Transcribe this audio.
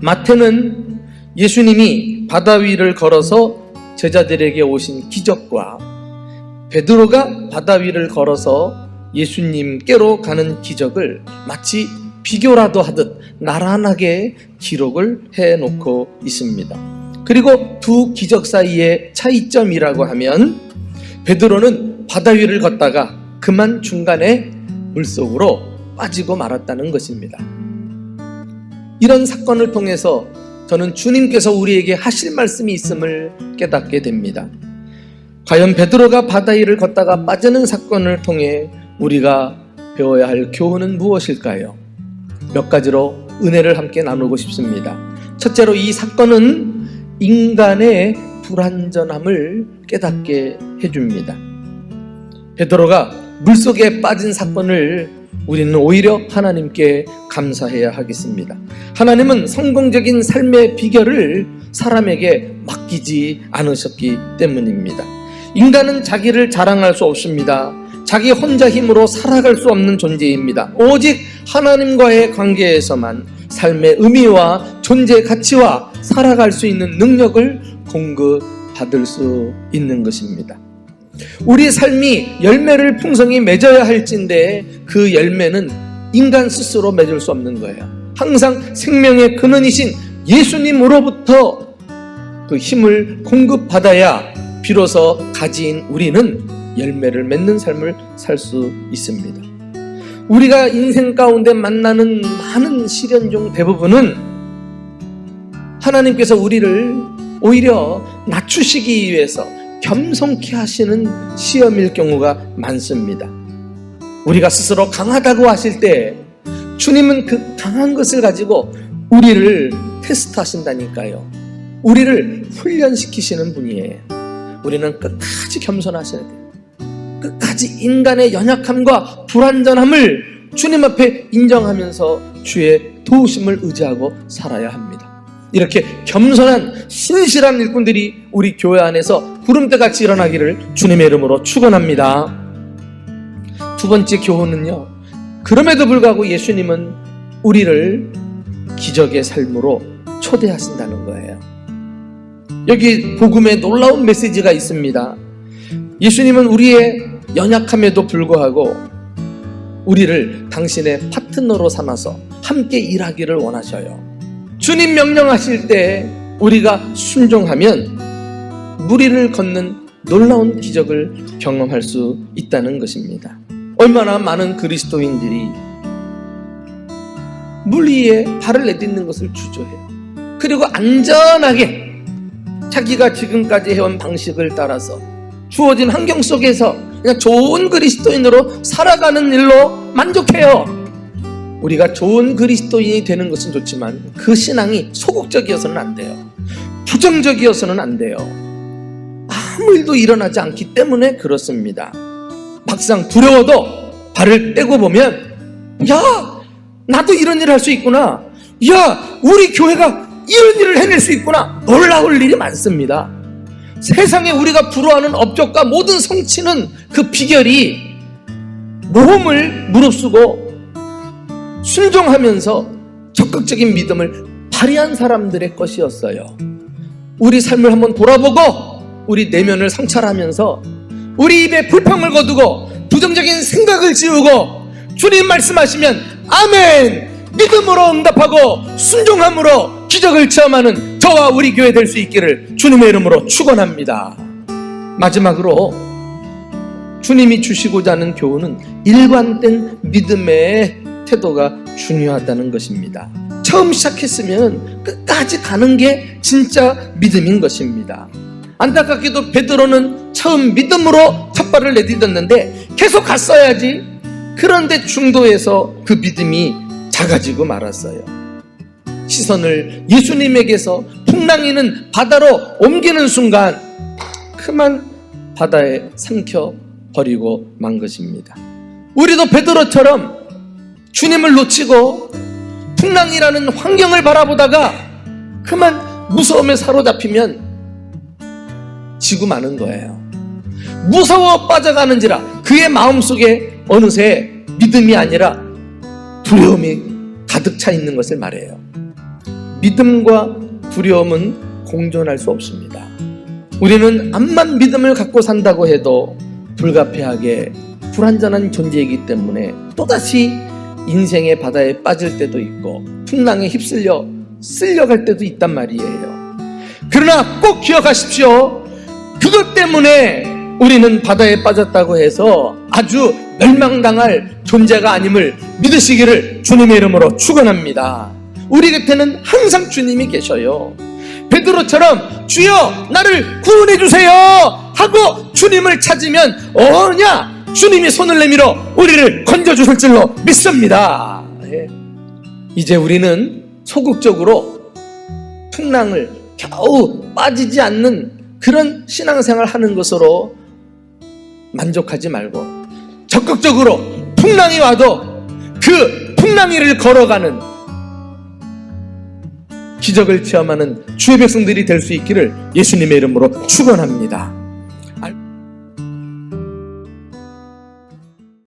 마태는 예수님이 바다 위를 걸어서 제자들에게 오신 기적과 베드로가 바다 위를 걸어서 예수님께로 가는 기적을 마치 비교라도 하듯 나란하게 기록을 해놓고 있습니다. 그리고 두 기적 사이의 차이점이라고 하면 베드로는 바다 위를 걷다가 그만 중간에 물속으로 빠지고 말았다는 것입니다. 이런 사건을 통해서 저는 주님께서 우리에게 하실 말씀이 있음을 깨닫게 됩니다. 과연 베드로가 바다 위를 걷다가 빠지는 사건을 통해 우리가 배워야 할 교훈은 무엇일까요? 몇 가지로 은혜를 함께 나누고 싶습니다. 첫째로 이 사건은 인간의 불완전함을 깨닫게 해줍니다. 베드로가 물속에 빠진 사건을 우리는 오히려 하나님께 감사해야 하겠습니다. 하나님은 성공적인 삶의 비결을 사람에게 맡기지 않으셨기 때문입니다. 인간은 자기를 자랑할 수 없습니다. 자기 혼자 힘으로 살아갈 수 없는 존재입니다. 오직 하나님과의 관계에서만 삶의 의미와 존재 가치와 살아갈 수 있는 능력을 공급받을 수 있는 것입니다. 우리 삶이 열매를 풍성히 맺어야 할진데 그 열매는 인간 스스로 맺을 수 없는 거예요. 항상 생명의 근원이신 예수님으로부터 그 힘을 공급받아야 비로소 가진 우리는 열매를 맺는 삶을 살 수 있습니다. 우리가 인생 가운데 만나는 많은 시련 중 대부분은 하나님께서 우리를 오히려 낮추시기 위해서 겸손케 하시는 시험일 경우가 많습니다. 우리가 스스로 강하다고 하실 때 주님은 그 강한 것을 가지고 우리를 테스트하신다니까요. 우리를 훈련시키시는 분이에요. 우리는 끝까지 겸손하셔야 돼요. 끝까지 인간의 연약함과 불완전함을 주님 앞에 인정하면서 주의 도우심을 의지하고 살아야 합니다. 이렇게 겸손한 신실한 일꾼들이 우리 교회 안에서 구름대같이 일어나기를 주님의 이름으로 축원합니다. 두 번째 교훈은요, 그럼에도 불구하고 예수님은 우리를 기적의 삶으로 초대하신다는 거예요. 여기 복음에 놀라운 메시지가 있습니다. 예수님은 우리의 연약함에도 불구하고 우리를 당신의 파트너로 삼아서 함께 일하기를 원하셔요. 주님 명령하실 때 우리가 순종하면 무리를 걷는 놀라운 기적을 경험할 수 있다는 것입니다. 얼마나 많은 그리스도인들이 물 위에 발을 내딛는 것을 주저해요. 그리고 안전하게 자기가 지금까지 해온 방식을 따라서 주어진 환경 속에서 그냥 좋은 그리스도인으로 살아가는 일로 만족해요. 우리가 좋은 그리스도인이 되는 것은 좋지만 그 신앙이 소극적이어서는 안 돼요. 부정적이어서는 안 돼요. 아무 일도 일어나지 않기 때문에 그렇습니다. 막상 두려워도 발을 떼고 보면, 야, 나도 이런 일을 할 수 있구나. 야, 우리 교회가 이런 일을 해낼 수 있구나. 놀라울 일이 많습니다. 세상에 우리가 부러워하는 업적과 모든 성취는 그 비결이 모험을 무릅쓰고 순종하면서 적극적인 믿음을 발휘한 사람들의 것이었어요. 우리 삶을 한번 돌아보고 우리 내면을 성찰하면서 우리 입에 불평을 거두고 부정적인 생각을 지우고 주님 말씀하시면 아멘! 믿음으로 응답하고 순종함으로 기적을 체험하는 저와 우리 교회 될 수 있기를 주님의 이름으로 축원합니다. 마지막으로 주님이 주시고자 하는 교훈은 일관된 믿음의 태도가 중요하다는 것입니다. 처음 시작했으면 끝까지 가는 게 진짜 믿음인 것입니다. 안타깝게도 베드로는 처음 믿음으로 첫 발을 내딛었는데 계속 갔어야지. 그런데 중도에서 그 믿음이 작아지고 말았어요. 시선을 예수님에게서 풍랑이는 바다로 옮기는 순간 그만 바다에 삼켜버리고 만 것입니다. 우리도 베드로처럼 주님을 놓치고 풍랑이라는 환경을 바라보다가 그만 무서움에 사로잡히면 지고 마는 거예요. 무서워 빠져가는지라 그의 마음속에 어느새 믿음이 아니라 두려움이 가득 차 있는 것을 말해요. 믿음과 두려움은 공존할 수 없습니다. 우리는 암만 믿음을 갖고 산다고 해도 불가피하게 불완전한 존재이기 때문에 또다시 인생의 바다에 빠질 때도 있고 풍랑에 휩쓸려 쓸려갈 때도 있단 말이에요. 그러나 꼭 기억하십시오. 그것 때문에 우리는 바다에 빠졌다고 해서 아주 멸망당할 존재가 아님을 믿으시기를 주님의 이름으로 축원합니다. 우리 곁에는 항상 주님이 계셔요. 베드로처럼 주여 나를 구원해 주세요 하고 주님을 찾으면 주님이 손을 내밀어 우리를 건져 주실 줄로 믿습니다. 이제 우리는 소극적으로 풍랑을 겨우 빠지지 않는 그런 신앙생활 하는 것으로 만족하지 말고 적극적으로 풍랑이 와도 그 풍랑 위를 걸어가는 기적을 체험하는 주의 백성들이 될 수 있기를 예수님의 이름으로 축원합니다.